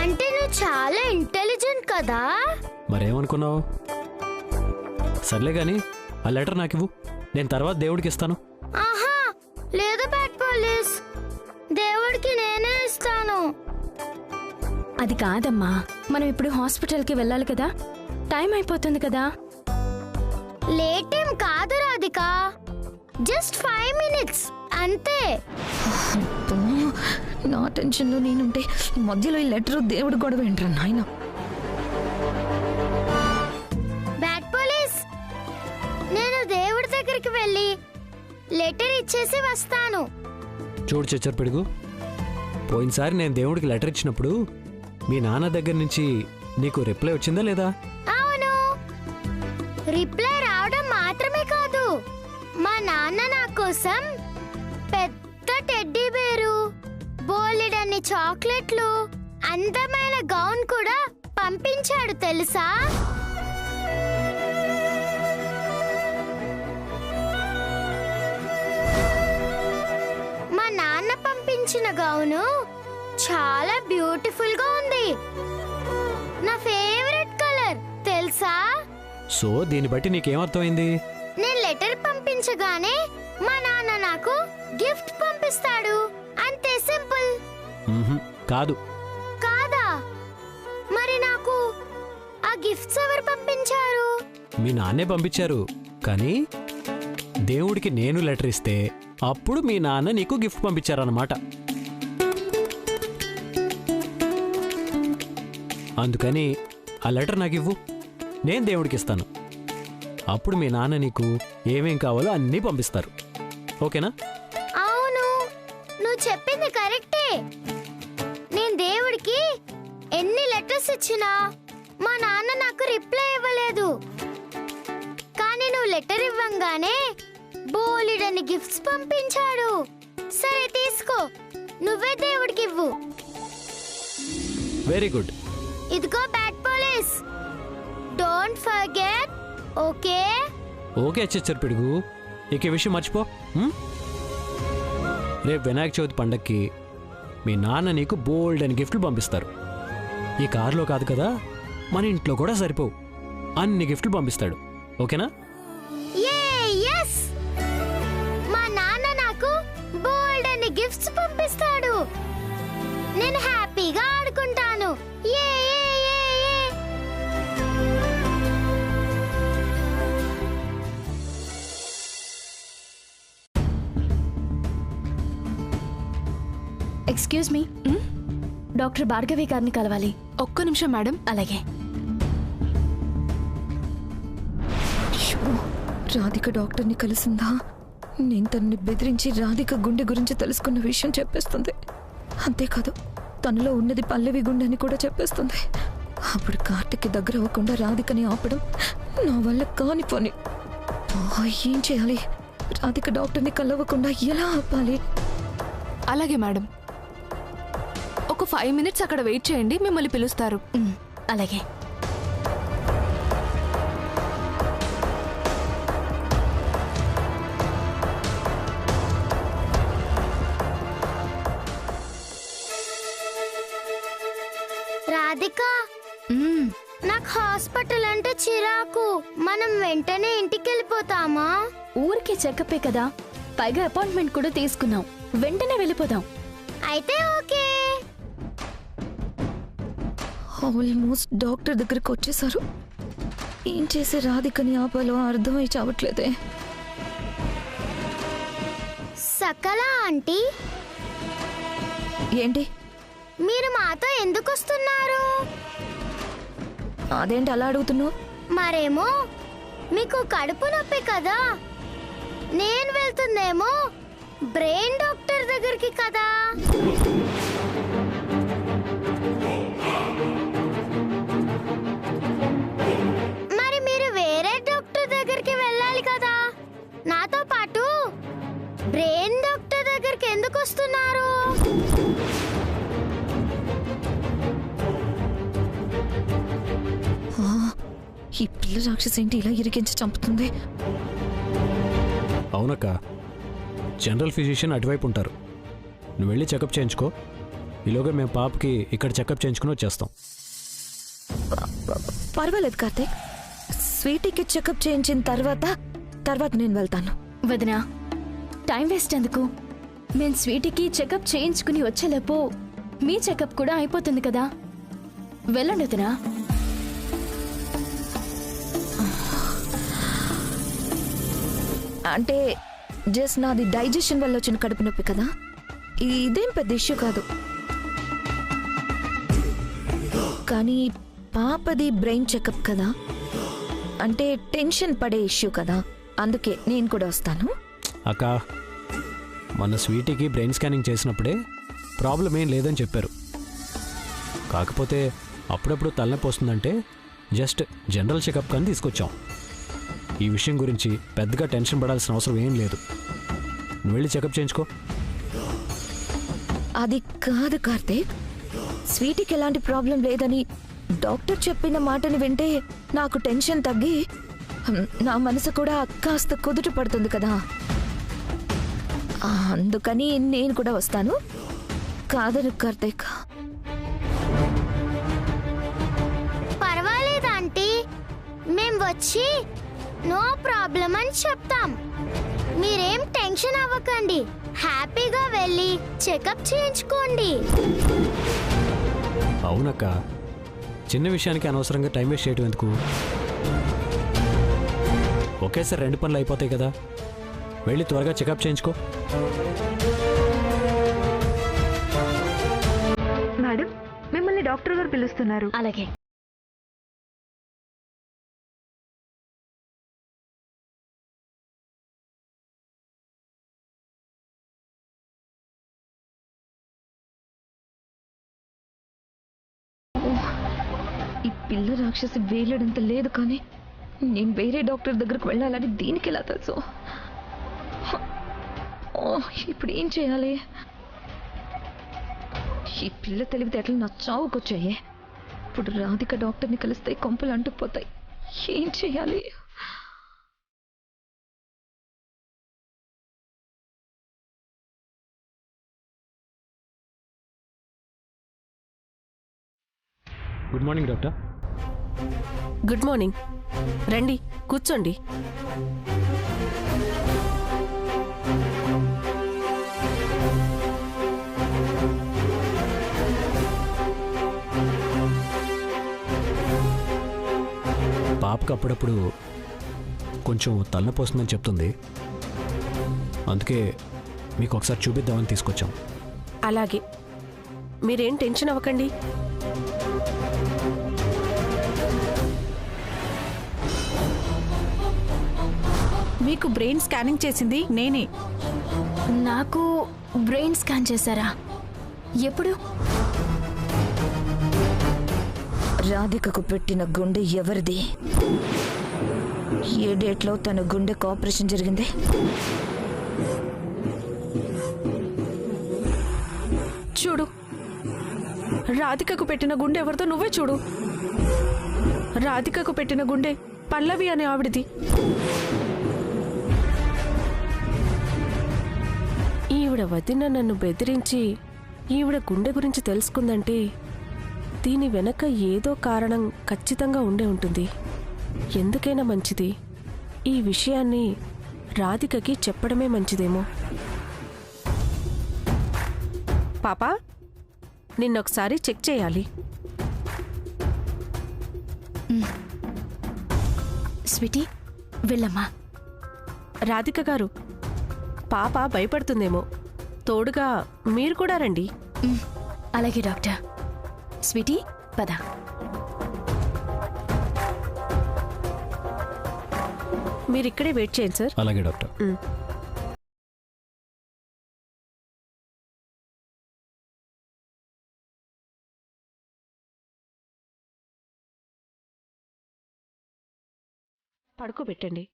అంటే నువ్వు చాలా ఇంటెలిజెంట్ కదా. మరేమనుకున్నావు? సర్లే గాని ఆ లెటర్ నాకు ఇవ్వు, నేను తర్వాత దేవుడికి ఇస్తాను. ఆహా లేదు బ్యాడ్ పోలీస్, దేవుడికి నేనే ఇస్తాను. అది కాదమ్మా, మనం ఇప్పుడు హాస్పిటల్కి వెళ్ళాలి కదా, టైం అయిపోతుంది కదా. లేట్ ఏం కాదు రాధిక, జస్ట్ 5 minutes అంతే. నా టెన్షన్లో నేనుంటే మధ్యలో ఈ లెటర్ దేవుడు గొడవ ఏంట్రా నాయన. బ్యాడ్ పోలీస్, నేను దేవుడి దగ్గరికి వెళ్ళి లెటర్ ఇచ్చేసి వస్తాను. చూడు చిచ్చర్ పిడుగు, పోయినసారి నేను దేవుడికి లెటర్ ఇచ్చినప్పుడు మీ నాన్న దగ్గర నుంచి నీకు రిప్లై వచ్చిందా లేదా? అవును, రిప్లై రావడం మాత్రమే కాదు, మా నాన్న నా కోసం పెద్ద టెడ్డీ బేరు, బోలెడన్ని చాక్లెట్లు, అందమైన గౌన్ కూడా పంపించాడు తెలుసా. మా నాన్న పంపించిన గౌను చాలా బ్యూటిఫుల్ గా ఉంది, నా ఫేవరెట్ కలర్ తెలుసా. సో దీన్ని బట్టి నీకేమర్థమైంది? నేను లెటర్ పంపించగానే మా నాన్న నాకు గిఫ్ట్ పంపిస్తాడు, అంతే సింపుల్. కాదు. కాదా? మరి నాకు ఆ గిఫ్ట్స్ ఎవరు పంపించారు? మీ నాన్నే పంపించారు, కానీ దేవుడికి నేను లెటర్ ఇస్తే అప్పుడు మీ నాన్న నీకు గిఫ్ట్ పంపించారన్నమాట. అందుకని ఆ లెటర్ నాకు ఇవ్వు, నేను దేవుడికి ఇస్తాను. అప్పుడు మీ నాన్న నీకు ఏమేం కావాలో అన్నీ పంపిస్తారు. ఓకేనా? అవును, నువ్వు చెప్పింది కరెక్టే. నేను దేవుడికి ఎన్ని లెటర్స్ ఇచ్చినా మా నాన్న నాకు రిప్లై ఇవ్వలేదు, కానీ నువ్వు లెటర్ ఇవ్వంగానే బోలెడన్ని గిఫ్ట్స్ పంపించాడు. సరే తీసుకో, నువ్వే దేవుడికి ఇవ్వు. Very good. ఇదిగో bad police, don't forget. Okay okay చిచ్చర్ పిడుగు, ఇక ఈ విషయం మర్చిపో. రేపు వినాయక చవితి పండక్కి మీ నాన్న నీకు బోల్డ్ అని గిఫ్ట్లు పంపిస్తారు. ఈ కారులో కాదు కదా, మన ఇంట్లో కూడా సరిపోవు, అన్ని గిఫ్ట్లు పంపిస్తాడు. ఓకేనా? yes, మా నాన్న నాకు బోల్డ్ అని గిఫ్ట్స్ పంపిస్తాడు, నేను హ్యాపీగా ఆడుకుంటాను. యే యే యే యే. ఎక్స్క్యూజ్ మీ, డాక్టర్ భార్గవి గారిని కలవాలి. ఒక్క నిమిషం మేడం. అలాగే. రాధిక డాక్టర్ని కలిసిందా? నేను తనని బెదిరించి రాధిక గుండె గురించి తెలుసుకున్న విషయం చెప్పేస్తుంది. అంతేకాదు, తనలో ఉన్నది పల్లవి గుండె అని కూడా చెప్పేస్తుంది. అప్పుడు కార్తిక్కి దగ్గర అవ్వకుండా రాధికని ఆపడం నా వల్ల కాని పని. ఏం చేయాలి? రాధిక డాక్టర్ని కలవకుండా ఎలా ఆపాలి? అలాగే మేడం, ఒక 5 minutes అక్కడ వెయిట్ చేయండి, మిమ్మల్ని పిలుస్తారు. అలాగే. రాధిక, నాకు హాస్పిటల్ అంటే చిరాకు, మనం వెంటనే ఇంటికి వెళ్ళిపోతామా? ఊరికి చెకపే కదా, పైగా అపాయింట్మెంట్ కూడా తీసుకున్నాం, వెంటనే వెళ్ళిపోదాం. అయితే ఓకే. ఆల్మోస్ట్ డాక్టర్ దగ్గరికి వచ్చేసారు. ఏం చేసి రాధికని ఆపాలో అర్థమై చావట్లేదే. సకల ఆంటీ, ఏంటి? మీరు మాతో ఎందుకు వస్తున్నారు? అదేంటి అలా అడుగుతున్నావు? మరేమో మీకు కడుపు నొప్పి కదా, నేను వెళ్తుందేమో బ్రెయిన్ డాక్టర్ దగ్గరికి కదా. మరి మీరు వేరే డాక్టర్ దగ్గరికి వెళ్ళాలి కదా, నాతో పాటు బ్రెయిన్ డాక్టర్ దగ్గరికి ఎందుకు వస్తున్నారు? ఈ పిల్ల రాక్షసి ఏంటి ఇలా ఇరికించి చంపుతుంది? అవునక్క, జనరల్ ఫిజిషియన్ అటువైపు ఉంటారు. నువ్వు వెళ్ళి చెకప్ చేయించుకో, ఈలోగా మేము పాపకి ఇక్కడ చెకప్ చేయించుకుని వచ్చేస్తాం. పర్వాలేదు కార్తీక్, స్వీటీకి చెకప్ చేయించిన తర్వాత నేను వెళ్తాను. వదినా, టైం వేస్ట్ ఎందుకు? మేము స్వీటీకి చెకప్ చేయించుకుని వచ్చేలోపు మీ చెకప్ కూడా అయిపోతుంది కదా. వెళ్ళండి వదినా. అంటే జస్ట్ నాది డైజెషన్ వల్ల వచ్చిన కడుపు నొప్పి కదా, ఇదేం పెద్ద ఇష్యూ కాదు. కానీ పాపది బ్రెయిన్ చెకప్ కదా, అంటే టెన్షన్ పడే ఇష్యూ కదా, అందుకే నేను కూడా వస్తాను. అక్క, మన స్వీటీకి బ్రెయిన్ స్కానింగ్ చేసినప్పుడే ప్రాబ్లం ఏం లేదని చెప్పారు. కాకపోతే అప్పుడప్పుడు తలనొప్పి వస్తుందంటే జస్ట్ జనరల్ చెకప్ కానీ తీసుకొచ్చాం. ఈ విషయం గురించి పెద్దగా టెన్షన్ పడాల్సిన అవసరం ఏం లేదు. నువ్వు వెళ్ళి చెకప్ చేయించుకో. అది కాదు కార్తీక్, స్వీటీకి ఎలాంటి ప్రాబ్లం లేదని డాక్టర్ చెప్పిన మాటని వింటే నాకు టెన్షన్ తగ్గి నా మనసు కూడా కాస్త కుదుట పడుతుంది కదా, అందుకని నేను కూడా వస్తాను. కాదను కార్తీక్. పర్వాలేదు ఆంటీ, మేం వచ్చి నో ప్రాబ్లం అని చెప్తాం. మీరేం టెన్షన్ అవ్వకండి, హ్యాపీగా వెళ్ళి చెకప్ చేయించుకోండి. అవునక్క, చిన్న విషయానికి అనవసరంగా టైం వేస్ట్ చేయడం ఎందుకు? ఒకేసారి 2 పనులు అయిపోతాయి కదా. వెళ్ళి త్వరగా చెకప్ చేయించుకో. మేడం, మిమ్మల్ని డాక్టర్ గారు పిలుస్తున్నారు. అలాగే. ఈ పిల్ల రాక్షసి వేలడంత లేదు, కానీ నేను వేరే డాక్టర్ దగ్గరకు వెళ్ళాలని దీనికి ఎలా తెలుసు? ఇప్పుడు ఏం చేయాలి? ఈ పిల్ల తెలివితేటలు నా చావుకొచ్చాయి. ఇప్పుడు రాధిక డాక్టర్ని కలిస్తే కొంపలు అంటుకుపోతాయి. ఏం చేయాలి? Good morning doctor. Good morning. రండి, కూర్చోండి. పాపకు అప్పుడప్పుడు కొంచెం తలనొప్పి వస్తుందని చెప్తుంది. అందుకే మీకు ఒకసారి చూపిద్దామని తీసుకొచ్చాం. అలాగే, మీరేం టెన్షన్ అవ్వకండి. మీకు బ్రెయిన్ స్కానింగ్ చేసింది నేనే. నాకు బ్రెయిన్ స్కాన్ చేశారా? ఎప్పుడు? రాధికకు పెట్టిన గుండె ఎవరిది? ఏ డేట్లో తన గుండెకు ఆపరేషన్ జరిగింది? చూడు, రాధికకు పెట్టిన గుండె ఎవరితో నువ్వే చూడు. రాధికకు పెట్టిన గుండె పల్లవి అనే ఆవిడది. ఈవిడ వదిన నన్ను బెదిరించి ఈవిడ గుండె గురించి తెలుసుకుందంటే దీని వెనక ఏదో కారణం ఖచ్చితంగా ఉండే ఉంటుంది. ఎందుకైనా మంచిది ఈ విషయాన్ని రాధికకి చెప్పడమే మంచిదేమో. పాపా, నిన్నొకసారి చెక్ చేయాలి. స్వీటీ, వెళ్ళమ్మా. రాధిక గారు, పాప భయపడుతుందేమో, తోడుగా మీరు కూడా రండి. అలాగే డాక్టర్. స్వీటీ, పద. మీరిక్కడే వెయిట్ చేయండి సార్. అలాగే డాక్టర్. పడుకోబెట్టండి.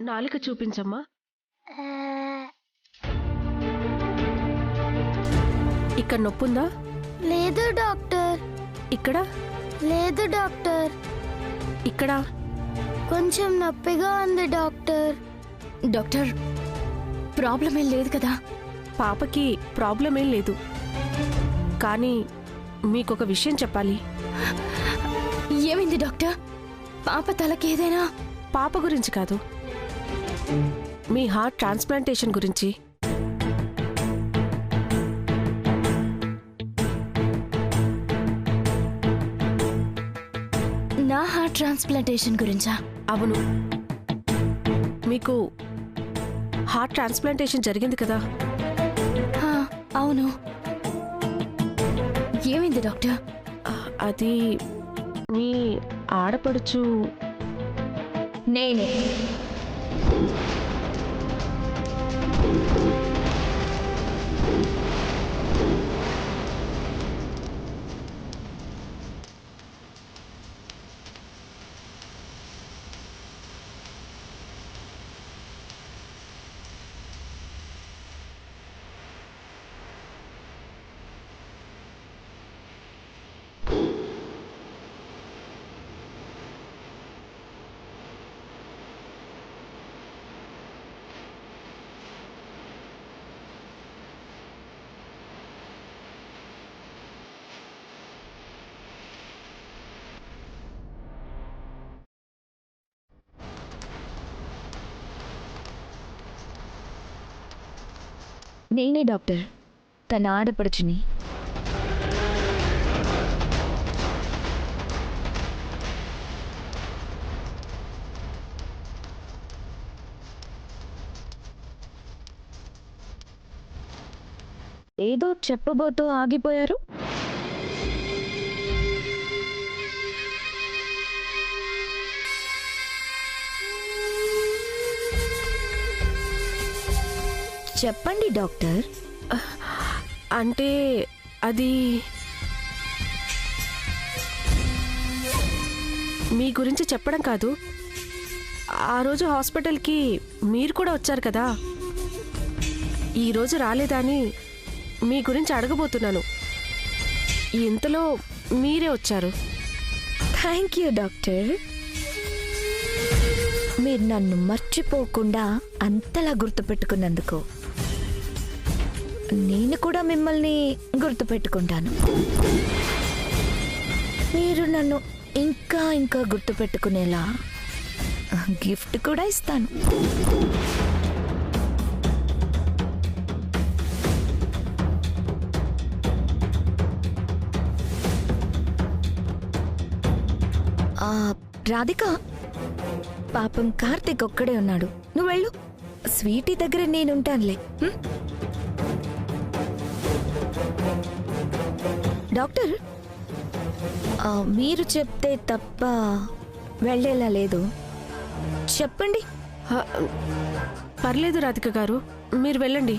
నాలుక చూపించమ్మా. ఇక్కడ నొప్పుందా? లేదు డాక్టర్. ఇక్కడ లేదు డాక్టర్. ఇక్కడ కొంచెం నొప్పిగా ఉంది డాక్టర్. డాక్టర్, ప్రాబ్లం ఏం లేదు కదా? పాపకి ప్రాబ్లం ఏం లేదు, కానీ మీకొక విషయం చెప్పాలి. ఏమైంది డాక్టర్? పాప తలకి ఏదైనా? పాప గురించి కాదు, మీ హార్ట్ ట్రాన్స్ప్లాంటేషన్ గురించి. నా హార్ట్ ట్రాన్స్ప్లాంటేషన్ గురించా? అవును, మీకు హార్ట్ ట్రాన్స్ప్లాంటేషన్ జరిగింది కదా. హా, అవును. ఏమైంది డాక్టర్? అది మీ ఆడపడుచు. నేనే. నేనే డాక్టర్, తన ఆడపడుచుని. ఏదో చెప్పబోతూ ఆగిపోయారు. చెప్పండి డాక్టర్. అంటే అది మీ గురించి చెప్పడం కాదు, ఆ రోజు హాస్పిటల్కి మీరు కూడా వచ్చారు కదా, ఈరోజు రాలేదా అని మీ గురించి అడగబోతున్నాను. ఇంతలో మీరే వచ్చారు. Thank you doctor. మీరు నన్ను మర్చిపోకుండా అంతలా గుర్తుపెట్టుకున్నందుకు. నేను కూడా మిమ్మల్ని గుర్తుపెట్టుకుంటాను. మీరు నన్ను ఇంకా ఇంకా గుర్తుపెట్టుకునేలా గిఫ్ట్ కూడా ఇస్తాను. రాధిక, పాపం కార్తిక్ ఒక్కడే ఉన్నాడు. నువ్వు వెళ్ళు, స్వీటీ దగ్గర నేనుంటానులే. డాక్టర్, మీరు చెప్తే తప్ప వెళ్ళేలా లేదు. చెప్పండి. పర్లేదు రాధిక గారు, మీరు వెళ్ళండి.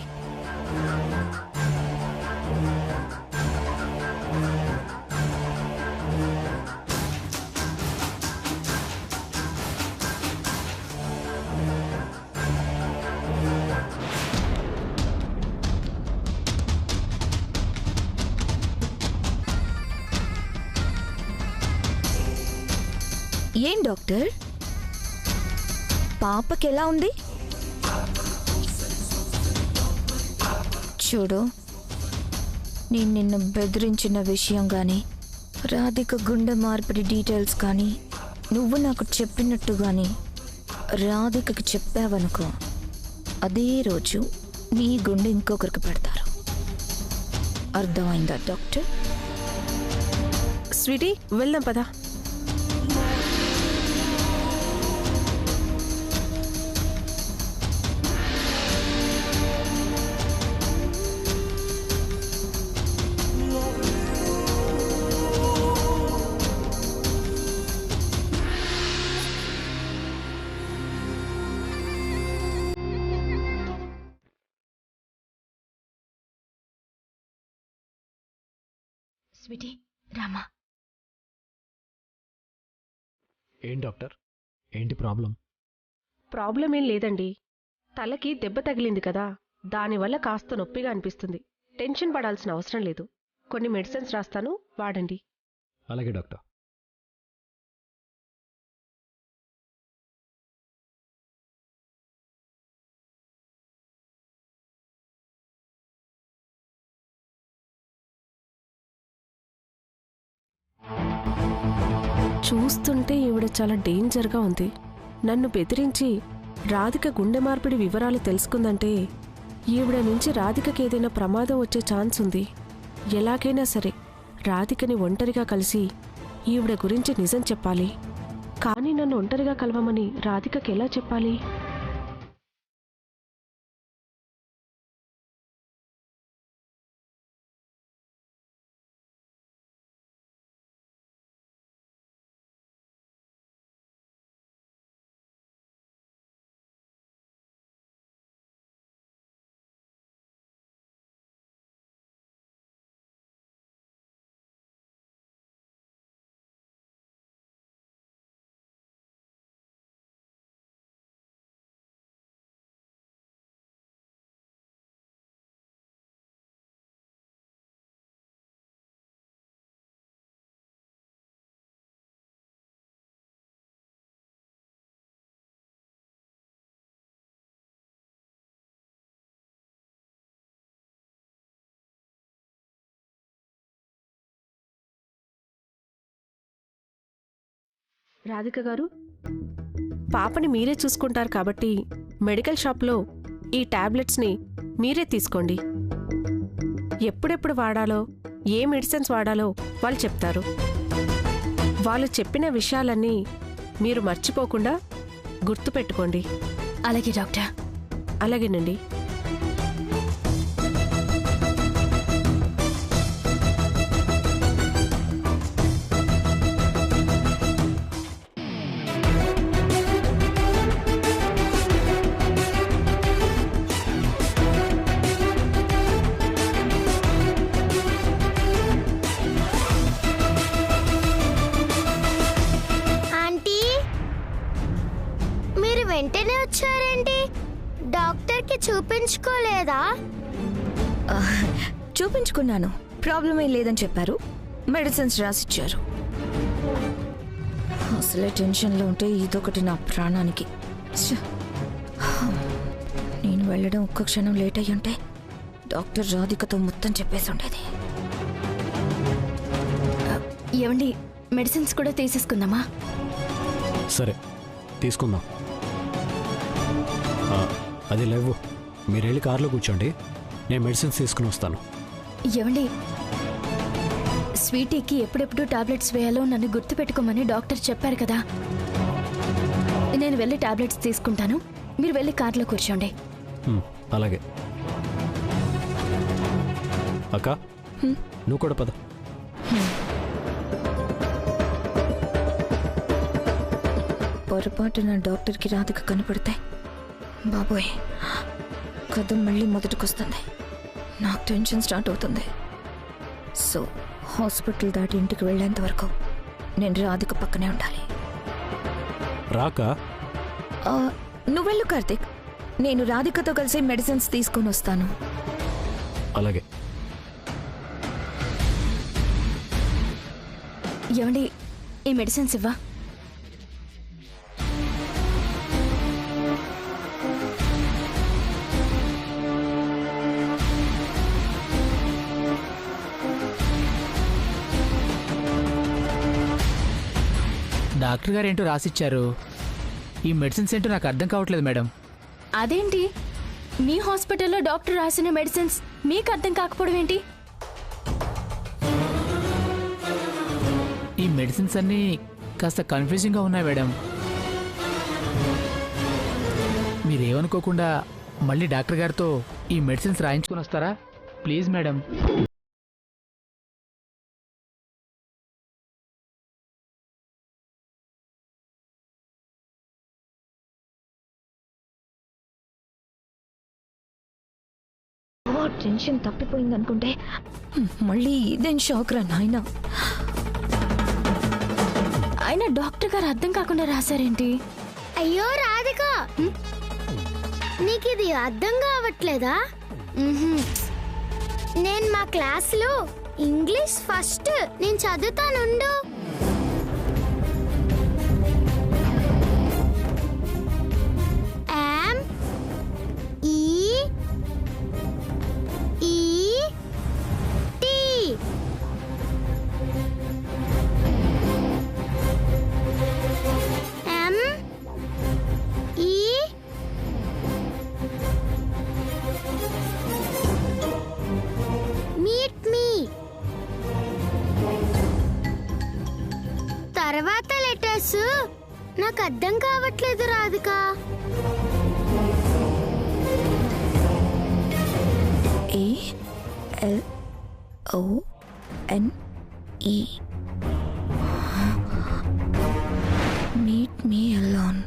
ఏం డాక్టర్, పాపకి ఎలా ఉంది? చూడు, నేను నిన్ను బెదిరించిన విషయం కానీ, రాధిక గుండె మార్పిడి డీటెయిల్స్ కానీ నువ్వు నాకు చెప్పినట్టు కానీ రాధికకి చెప్పావనుకో, అదే రోజు నీ గుండె ఇంకొకరికి పెడతారు. అర్థమైందా డాక్టర్? స్వీటీ, వెళ్దాం పదా. స్వీటీ, రామా. ఏం డాక్టర్, ఏంటి ప్రాబ్లం? ప్రాబ్లం ఏం లేదండి. తలకి దెబ్బ తగిలింది కదా, దానివల్ల కాస్త నొప్పిగా అనిపిస్తుంది. టెన్షన్ పడాల్సిన అవసరం లేదు. కొన్ని మెడిసిన్స్ రాస్తాను, వాడండి. అలాగే డాక్టర్. చూస్తుంటే ఈవిడ చాలా డేంజర్గా ఉంది. నన్ను బెదిరించి రాధిక గుండె మార్పిడి వివరాలు తెలుసుకుందంటే ఈవిడ నుంచి రాధికకి ఏదైనా ప్రమాదం వచ్చే ఛాన్స్ ఉంది. ఎలాగైనా సరే రాధికని ఒంటరిగా కలిసి ఈవిడ గురించి నిజం చెప్పాలి. కానీ నన్ను ఒంటరిగా కలవమని రాధికకి ఎలా చెప్పాలి? రాధిక గారు, పాపని మీరే చూసుకుంటారు కాబట్టి మెడికల్ షాప్లో ఈ టాబ్లెట్స్ని మీరే తీసుకోండి. ఎప్పుడెప్పుడు వాడాలో, ఏ మెడిసిన్స్ వాడాలో వాళ్ళు చెప్తారు. వాళ్ళు చెప్పిన విషయాలన్నీ మీరు మర్చిపోకుండా గుర్తుపెట్టుకోండి. అలాగే డాక్టర్. అలాగేనండి. ఆంటీ, మీరు వెంటనే వచ్చారేంటి? డాక్టర్కి చూపించుకోలేదా? చూపించుకున్నాను, ప్రాబ్లం ఏం లేదని చెప్పారు. మెడిసిన్స్ రాసిచ్చారు. అసలే టెన్షన్లో ఉంటే ఇదొకటి నా ప్రాణానికి. ఛ! నేను వెళ్ళడం ఒక్క క్షణం లేట్ అయ్యుంటే డాక్టర్ రాధికతో మొత్తం చెప్పేసి ఉండేది. ఏమండి, మెడిసిన్స్ కూడా తీసేసుకుందామా? సరే, తీసుకుందాం. అది లేవు, మీరు వెళ్ళి కార్లో కూర్చోండి, నేను మెడిసిన్స్ తీసుకుని వస్తాను. ఏమండి, స్వీటీకి ఎప్పుడెప్పుడు టాబ్లెట్స్ వేయాలో నన్ను గుర్తుపెట్టుకోమని డాక్టర్ చెప్పారు కదా. నేను వెళ్ళి టాబ్లెట్స్ తీసుకుంటాను, మీరు వెళ్ళి కార్లో కూర్చోండి. అలాగే. అక్క, నువ్వు కూడా పద. పొరపాటున డాక్టర్కి రాధిక కనపడితే బాబోయ్, కథ మళ్ళీ మొదటికొస్తుంది. నాకు టెన్షన్ స్టార్ట్ అవుతుంది. సో హాస్పిటల్ దాటి ఇంటికి వెళ్ళేంత వరకు నేను రాధిక పక్కనే ఉండాలి. రాక నువ్వెళ్ళు కార్తీక్, నేను రాధికతో కలిసి మెడిసిన్స్ తీసుకొని వస్తాను. అలాగే. ఏమండి, ఈ మెడిసిన్స్ ఇవ్వా? డాక్టర్ గారు ఏంటో రాసిచ్చారు. ఈ మెడిసిన్స్ ఏంటో నాకు అర్థం కావట్లేదు మేడం. అదేంటి, మీ హాస్పిటల్లో డాక్టర్ రాసిన మెడిసిన్స్ మీకు అర్థం కాకపోవడం ఏంటి? ఈ మెడిసిన్స్ అన్నీ కాస్త కన్ఫ్యూజింగ్గా ఉన్నాయి మేడం. మీరేమనుకోకుండా మళ్ళీ డాక్టర్ గారితో ఈ మెడిసిన్స్ రాయించుకొని వస్తారా ప్లీజ్ మేడం? టెన్షన్ తప్పిపోయింది అనుకుంటే మళ్ళీ ఇదేం షాక్ రా నాయనా. ఆయన డాక్టర్ గారు అర్థం కాకుండా రాశారేంటి? అయ్యో రాధిక, నీకు ఇది అర్థం కావట్లేదా? నేను మా క్లాస్లో ఇంగ్లీష్ ఫస్ట్. నేను చదువుతానుండు. M E E T. M E Meet me. తర్వాత లెటర్స్ నాకు అర్థం కావట్లేదు Radhika. ALONE. Meet me alone.